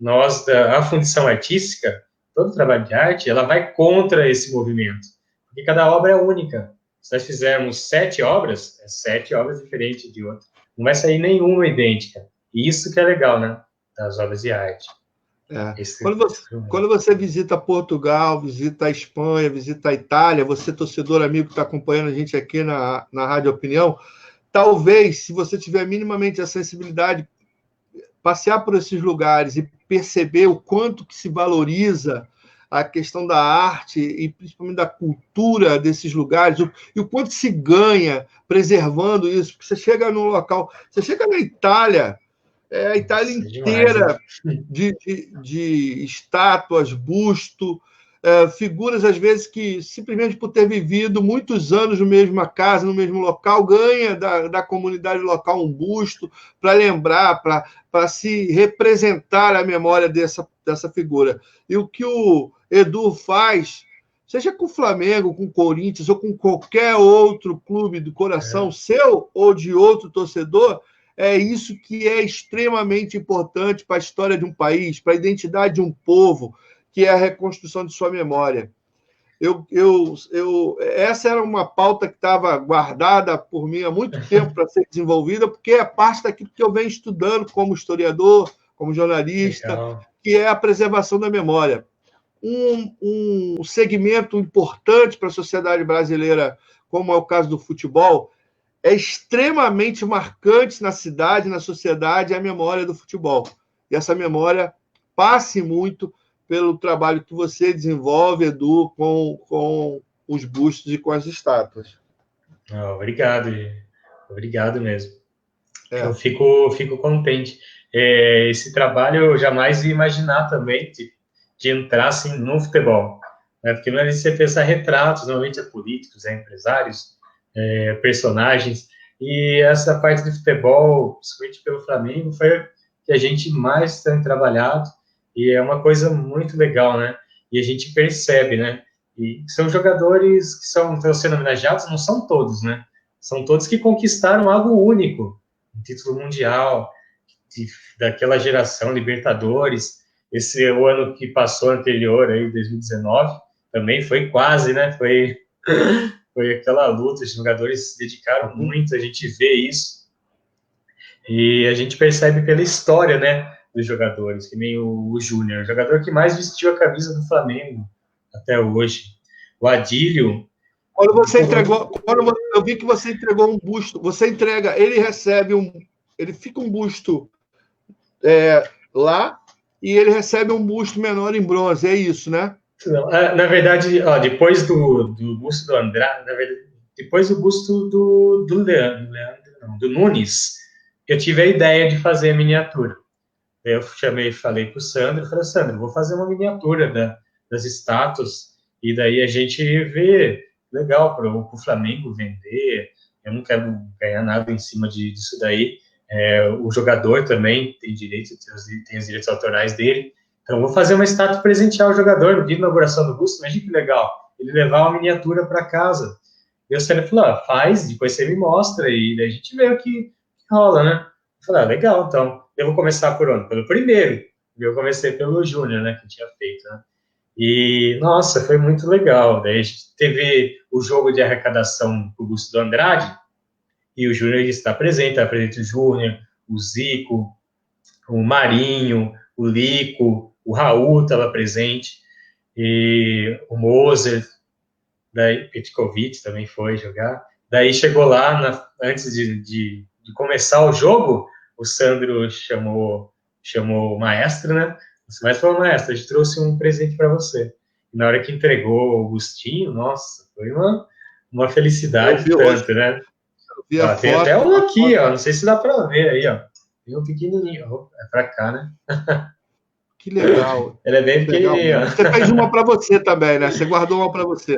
a fundição artística, todo trabalho de arte, ela vai contra esse movimento, porque cada obra é única. Se nós fizermos 7 obras, 7 obras diferentes de outra. Não vai sair nenhuma idêntica. E isso que é legal, né? Das obras de arte. Quando você visita Portugal, visita a Espanha, visita a Itália, você, torcedor amigo que está acompanhando a gente aqui na Rádio Opinião, talvez, se você tiver minimamente a sensibilidade, passear por esses lugares e perceber o quanto que se valoriza a questão da arte e principalmente da cultura desses lugares, e o quanto se ganha preservando isso, porque você chega num local, você chega na Itália, a Itália inteira de estátuas, busto, figuras, às vezes, que simplesmente por ter vivido muitos anos na mesma casa, no mesmo local, ganha da comunidade local um busto para lembrar, para se representar a memória dessa figura. E o que o Edu faz, seja com o Flamengo, com o Corinthians ou com qualquer outro clube do coração seu ou de outro torcedor, é isso que é extremamente importante para a história de um país, para a identidade de um povo, que é a reconstrução de sua memória. Essa era uma pauta que estava guardada por mim há muito tempo para ser desenvolvida, porque é parte daquilo que eu venho estudando como historiador, como jornalista, legal, que é a preservação da memória. Um segmento importante para a sociedade brasileira, como é o caso do futebol, é extremamente marcante na cidade, na sociedade, a memória do futebol. E essa memória passe muito pelo trabalho que você desenvolve, Edu, com os bustos e com as estátuas. Obrigado, obrigado mesmo. Eu fico contente. Esse trabalho eu jamais ia imaginar também de entrar assim, no futebol. Né? Porque não é você pensar retratos, normalmente é políticos, empresários, personagens, e essa parte de futebol, principalmente pelo Flamengo, foi que a gente mais tem trabalhado, e é uma coisa muito legal, né? E a gente percebe, né? E são jogadores que estão sendo homenageados, não são todos, né? São todos que conquistaram algo único, um título mundial, daquela geração, Libertadores. Esse o ano que passou anterior, aí, 2019, também foi quase, né? Foi aquela luta, os jogadores se dedicaram muito, a gente vê isso, e a gente percebe pela história, né, dos jogadores, que nem o Júnior, o jogador que mais vestiu a camisa do Flamengo até hoje. O Adílio... Quando eu vi que você entregou um busto, você entrega, ele recebe ele fica um busto lá, e ele recebe um busto menor em bronze, é isso, né? Não, na verdade, depois do busto do Andrade, na verdade, depois do busto do Nunes, eu tive a ideia de fazer a miniatura. Eu falei para o Sandro, Sandro, vou fazer uma miniatura das estátuas, e daí a gente vê, legal, para o Flamengo vender, eu não quero ganhar nada em cima disso daí, o jogador também tem direito, tem os direitos autorais dele. Então, vou fazer uma estátua presentear o jogador no dia de inauguração do busto. Imagina que legal. Ele levar uma miniatura para casa. E o Sérgio falou, faz, depois você me mostra. E daí a gente vê o que rola, né? Eu falei, legal, então. Eu vou começar por onde? Pelo primeiro. Eu comecei pelo Júnior, né? Que eu tinha feito, né? E, nossa, foi muito legal. Daí a gente teve o jogo de arrecadação do busto do Andrade. E o Júnior está presente. O Júnior, o Zico, o Marinho, o Lico, o Raul estava presente, e o Moser, daí Petkovic também foi jogar. Daí chegou lá, antes de começar o jogo, o Sandro chamou o maestro, né? O maestro falou, maestro, a gente trouxe um presente para você. E na hora que entregou o Agostinho, nossa, foi uma felicidade tanto, né? Tem até um aqui, não sei se dá para ver aí, tem um pequenininho, é para cá, né? Que legal. Ele é bem pequenininho. Você fez uma para você também, né? Você guardou uma para você.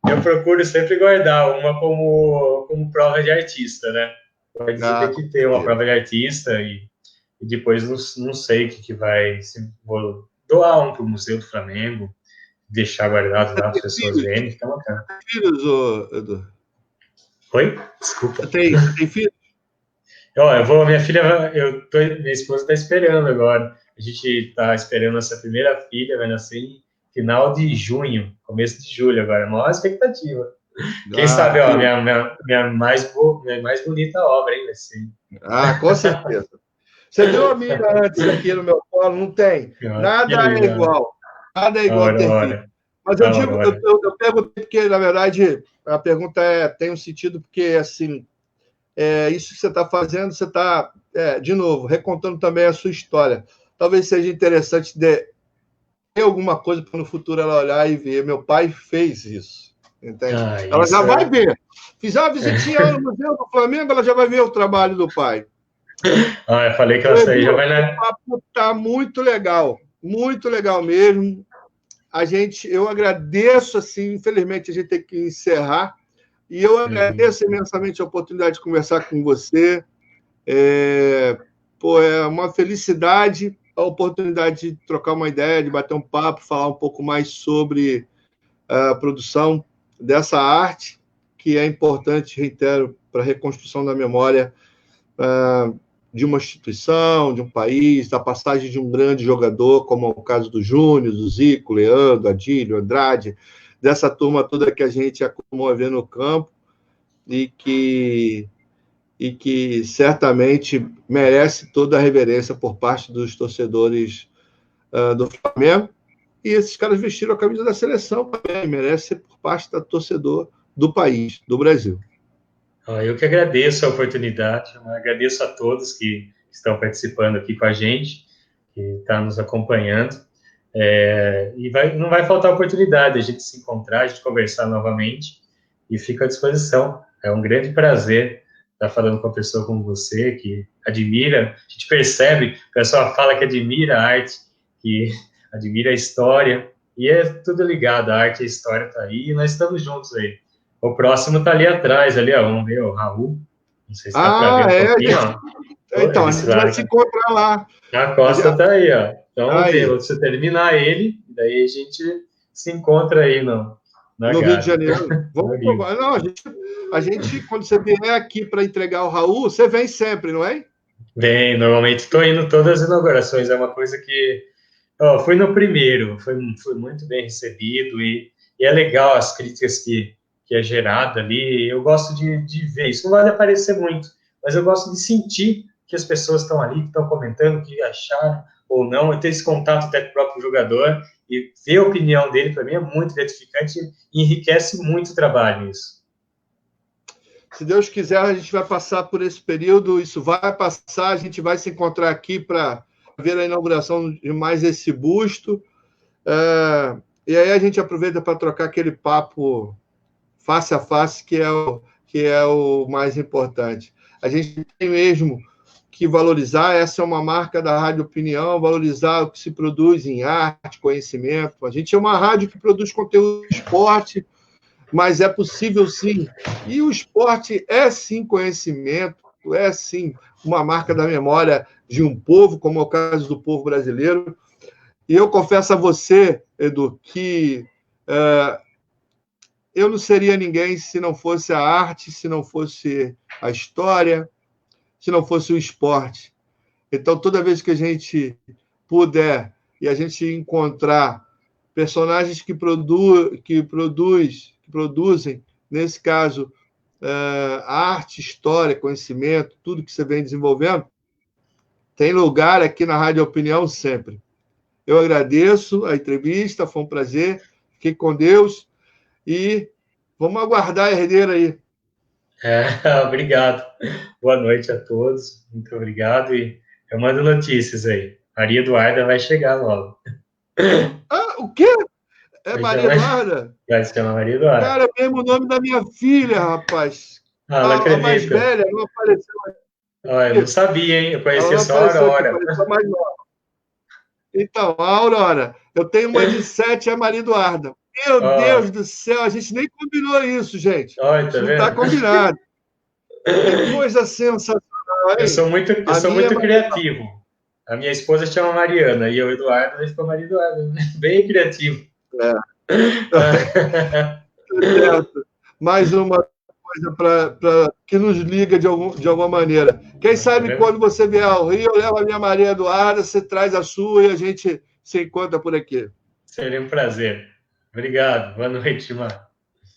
Eu procuro sempre guardar uma como prova de artista, né? Pode ter que ter uma prova de artista e depois não sei o que vai... Vou doar um para o Museu do Flamengo, deixar guardado lá, as pessoas verem, fica bacana. Filhos, Edu? Oi? Desculpa. Você tem filhos? Ó, minha esposa está esperando agora. A gente está esperando essa primeira filha, vai nascer em final de junho, começo de julho agora. Maior expectativa. Quem Ah, sabe, ó, que... minha mais bonita obra, hein, assim. Com certeza. Você viu a minha antes aqui no meu colo? Não tem. Que Nada é legal. igual. Nada é igual ter filho. Aurora, Mas eu digo, Aurora. eu perguntei porque, na verdade, a pergunta tem um sentido, porque, assim, isso que você está fazendo, você está, de novo, recontando também a sua história. Talvez seja interessante ter alguma coisa para no futuro ela olhar e ver. Meu pai fez isso, entende? Ela já Isso vai é. ver. Fizer uma visitinha lá no Museu do Flamengo, ela já vai ver o trabalho do pai. Eu falei que Ô, essa aí Edu, já vai, o né? papo tá muito legal mesmo. Eu agradeço, assim, infelizmente a gente tem que encerrar, e eu Uhum. agradeço imensamente a oportunidade de conversar com você. É uma felicidade a oportunidade de trocar uma ideia, de bater um papo, falar um pouco mais sobre a produção dessa arte, que é importante, reitero, para a reconstrução da memória de uma instituição, de um país, da passagem de um grande jogador, como é o caso do Júnior, do Zico, Leandro, Adílio, Andrade, dessa turma toda que a gente acostumou a ver no campo e que certamente merece toda a reverência por parte dos torcedores do Flamengo. E esses caras vestiram a camisa da seleção também, merece ser por parte do torcedor do país, do Brasil. Eu que agradeço a oportunidade, eu agradeço a todos que estão participando aqui com a gente, que estão nos acompanhando. Não vai faltar oportunidade de a gente se encontrar, a gente conversar novamente, e fico à disposição. É um grande prazer estar falando com uma pessoa como você, que admira, a gente percebe, o pessoal fala que admira a arte, que admira a história, e é tudo ligado, a arte e a história está aí, e nós estamos juntos aí. O próximo está ali atrás, ali, ó, vamos ver, o Raul, não sei se dá para ver um pouquinho, ó. Então, a Esse gente vai se lado, encontrar lá. a Costa está aí, ó. Então, vamos ver, Aí, você terminar ele, daí a gente se encontra aí na no Rio de Gávea, Janeiro. no Vamos Rio. provar. Não, a gente, quando você vier aqui para entregar o Raul, você vem sempre, não é? Bem, normalmente estou indo todas as inaugurações, é uma coisa que fui no primeiro, foi muito bem recebido e é legal as críticas que é gerada ali. Eu gosto de ver isso. Não vai aparecer muito, mas eu gosto de sentir que as pessoas estão ali, que estão comentando, que acharam ou não. Eu ter esse contato até com o próprio jogador e ver a opinião dele, para mim, é muito gratificante e enriquece muito o trabalho isso. Se Deus quiser, a gente vai passar por esse período, isso vai passar, a gente vai se encontrar aqui para ver a inauguração de mais esse busto. E aí a gente aproveita para trocar aquele papo face a face, que é o mais importante. A gente tem mesmo que valorizar, essa é uma marca da Rádio Opinião, valorizar o que se produz em arte, conhecimento. A gente é uma rádio que produz conteúdo de esporte, mas é possível sim. E o esporte é sim conhecimento, é sim uma marca da memória de um povo, como é o caso do povo brasileiro. E eu confesso a você, Edu, que eu não seria ninguém se não fosse a arte, se não fosse a história, se não fosse o esporte. Então, toda vez que a gente puder e a gente encontrar personagens que produzem, nesse caso, arte, história, conhecimento, tudo que você vem desenvolvendo, tem lugar aqui na Rádio Opinião sempre. Eu agradeço a entrevista, foi um prazer. Fiquem com Deus e vamos aguardar a herdeira aí. Obrigado. Boa noite a todos. Muito obrigado e eu mando notícias aí. Maria Eduarda vai chegar logo. O quê? É Vai Maria Eduarda? vai se chamar Maria Eduarda. Cara, é mesmo o nome da minha filha, rapaz. Não A mais acredito. velha não apareceu Eu não sabia, hein? Eu Ela conhecia não só a apareceu aqui, Aurora. apareceu a mais nova. Então, a Aurora. Eu tenho uma de 7, é a Maria Eduarda. Meu Deus do céu, a gente nem combinou isso, gente. Tá Isso não está vendo? combinado. Que coisa sensacional, hein? Eu A sou minha é muito Maria criativo. A minha esposa chama Mariana e o Eduardo ele ficou Maria Eduarda. Bem criativo. Eduarda. Certo. Mais uma que nos liga de alguma maneira. Quem sabe quando você vier ao Rio, eu levo a minha Maria Eduarda, você traz a sua e a gente se encontra por aqui. Seria um prazer. Obrigado. Boa noite, mano.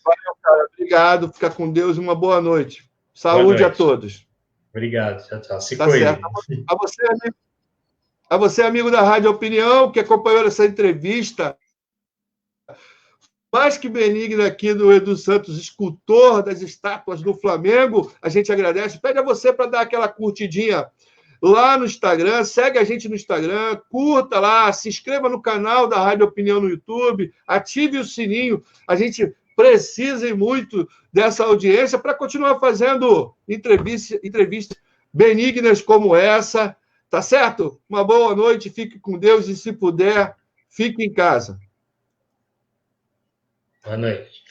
Valeu, cara. Obrigado. Fica com Deus e uma boa noite. Saúde a todos. Obrigado. Tchau, tchau. Se tá cuide. Certo. A você, amigo da Rádio Opinião, que acompanhou essa entrevista mais que benigna aqui do Edu Santos, escultor das estátuas do Flamengo, a gente agradece. Pede a você para dar aquela curtidinha lá no Instagram, segue a gente no Instagram, curta lá, se inscreva no canal da Rádio Opinião no YouTube, ative o sininho. A gente precisa muito dessa audiência para continuar fazendo entrevistas benignas como essa, tá certo? Uma boa noite, fique com Deus e, se puder, fique em casa. Boa noite.